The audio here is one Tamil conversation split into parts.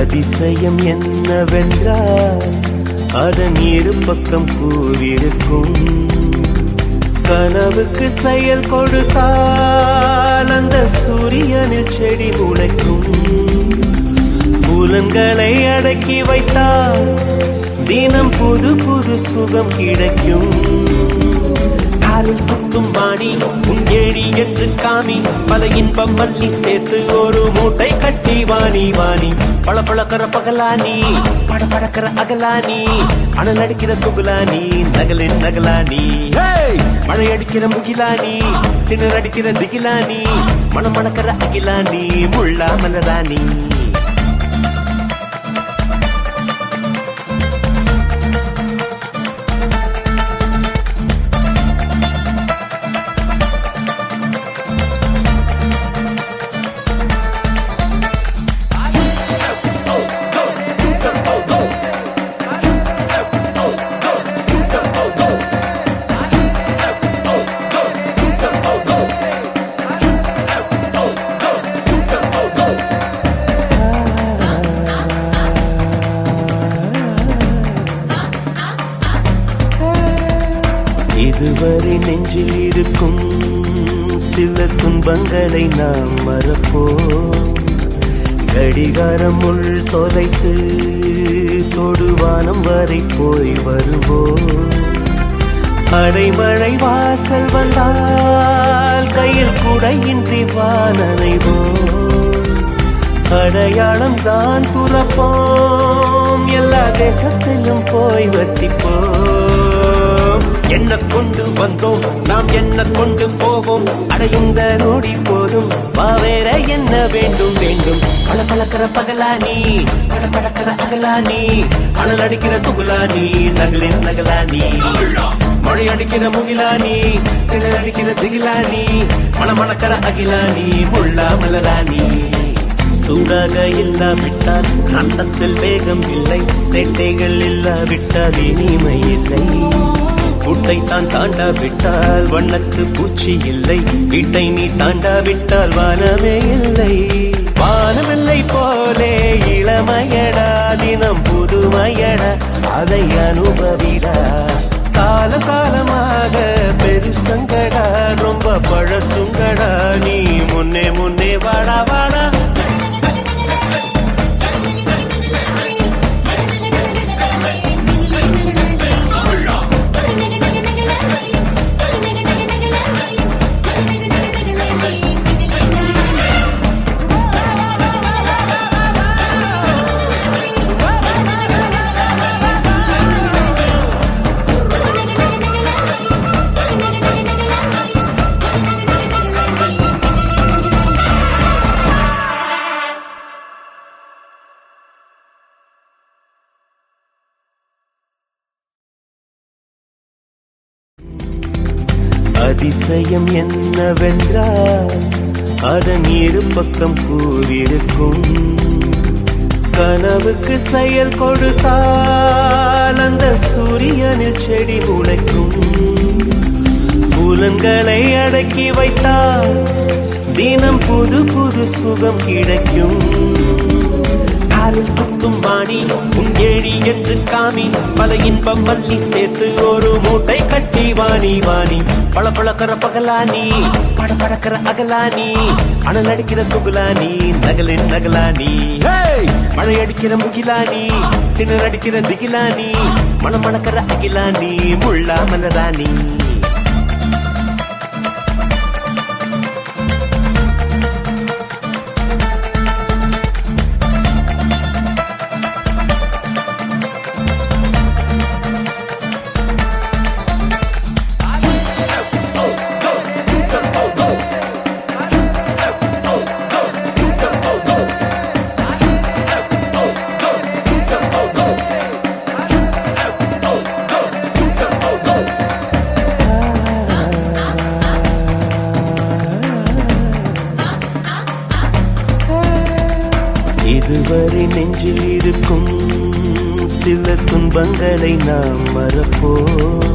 அதிசயம் என்னவென்றால் அதன் இரு பக்கம் கூறியிருக்கும். கனவுக்கு செயல் கொடுத்தால் அந்த சூரியனில் செடி முளைக்கும். புலன்களை அடக்கி வைத்தால் தினம் புது புது சுகம் கிடைக்கும். காலில் குத்தும் வாணி உன் ஏழி என்று காமி, பல இன்பம் மல்லி சேர்த்து ஒரு மூட்டை கட்டி வாணி வாணி. பழ பழக்கிற பகலானி, பட படக்கிற அகலானி, அனல் அடிக்கிற துகுலானி, நகலின் நகலானி. மழை அடிக்கிற முகிலானி, திணற அடிக்கிற திகிலானி, மனம் மணக்கிற அகிலானி, முள்ளா மலராணி. இதுவரை நெஞ்சில் இருக்கும் சில துன்பங்களை நாம் மறப்போம். கடிகாரம் உள் தொலைத்து தொடுவானம் வரை போய் வருவோம். அடைமழை வாசல் வந்தால் கையில் குடையின்றி வானனைவோம். அடையாளம் தான் துறப்போம், எல்லா தேசத்திலும் போய் வசிப்போம். என்ன கொண்டு வந்தோம் நாம் என்ன கொண்டு போவோம், அடையுந்த நோடி போதும் வா வேற என்ன வேண்டும் வேண்டும். பல பழக்கிற பகலானி, பட பழக்கிற அகலானி, அனல் அடிக்கிற துகுலானி, நகலின் நகலானி. மழை அடிக்கிற முகிலானி, திணற அடிக்கிற திகிலானி, மணமணக்கிற அகிலானி, முள்ளா மலராணி. சூடாக இல்லாவிட்டால் ரத்தத்தில் வேகம் இல்லை, சேட்டைகள் இல்லாவிட்டால் இனிமை இல்லை. கூட்டை தான் தாண்டாவிட்டால் வண்ணத்து பூச்சி இல்லை, வீட்டை நீ தாண்டாவிட்டால் வானமே இல்லை. வானமில்லை போலே இளமையடா, தினம் புதுமையடா, அதை அனுபவிடா. காலம் காலமாக பெருசங்கடா, ரொம்ப பழசுங்கடா, நீ முன்னே முன்னே வாடா வாடா. அதிசயம் என்னவென்றால் அதன் இரு பக்கம் கூறியிருக்கும். கனவுக்கு செயல் கொடுத்தால் அந்த சூரியனில் செடி முளைக்கும். புலன்களை அடக்கி வைத்தால் தினம் புது புது சுகம் கிடைக்கும். காலில் குத்தும் வாணி உன் ஏழி என்று காமி, பல இன்பம் மல்லி சேர்த்து ஒரு மூட்டை கட்டி வாணி வாணி. பழ பழக்கிற பகலானி, பட படக்கிற அகலானி, அனல் அடிக்கிற துகுலானி, நகலின் நகலானி. மழை அடிக்கிற முகிலானி, திணற அடிக்கிற திகிலானி, மனம் மணக்கிற அகிலானி, முள்ளா மலராணி. இதுவரை நெஞ்சில் இருக்கும் சில துன்பங்களை நாம் மறப்போம்.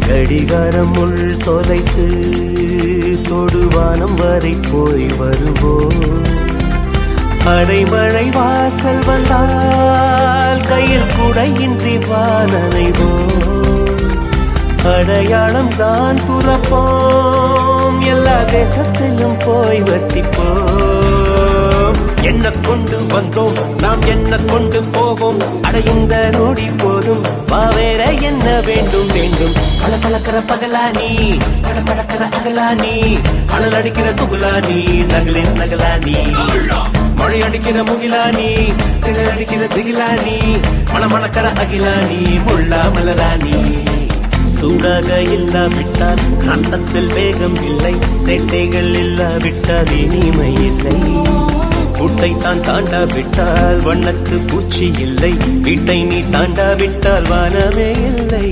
கடிகாரம் உள் தொலைத்து தொடுவானம் வரை போய் வருவோம். அடைமழை வாசல் வந்தால் கையில் குடையின்றி வானனைவோம் அடையாளம் தான் துறப்போம் எல்லா தேசத்திலும் போய் வசிப்போம் என்ன கொண்டு வந்தோம் நாம் என்ன கொண்டு போவோம் அடையுந்த நொடி போதும் வேற என்ன வேண்டும் வேண்டும் பல பழக்கிற பகலானி பட பழக்கிற அகலானி அனல் அடிக்கிற துகுலானி நகலின் நகலானி மழை அடிக்கிற முகிலானி திணல் அடிக்கிற திகிலானி மணமணக்கிற அகிலானி முள்ளா மலராணி சூடாக இல்லாவிட்டால் கண்டத்தில் வேகம் இல்லை சேட்டைகள் இல்லாவிட்டால் இனிமை இல்லை கூட்டை தான் தாண்டாவிட்டால் வண்ணத்து பூச்சி இல்லை வீட்டை நீ தாண்டாவிட்டால் வானமே இல்லை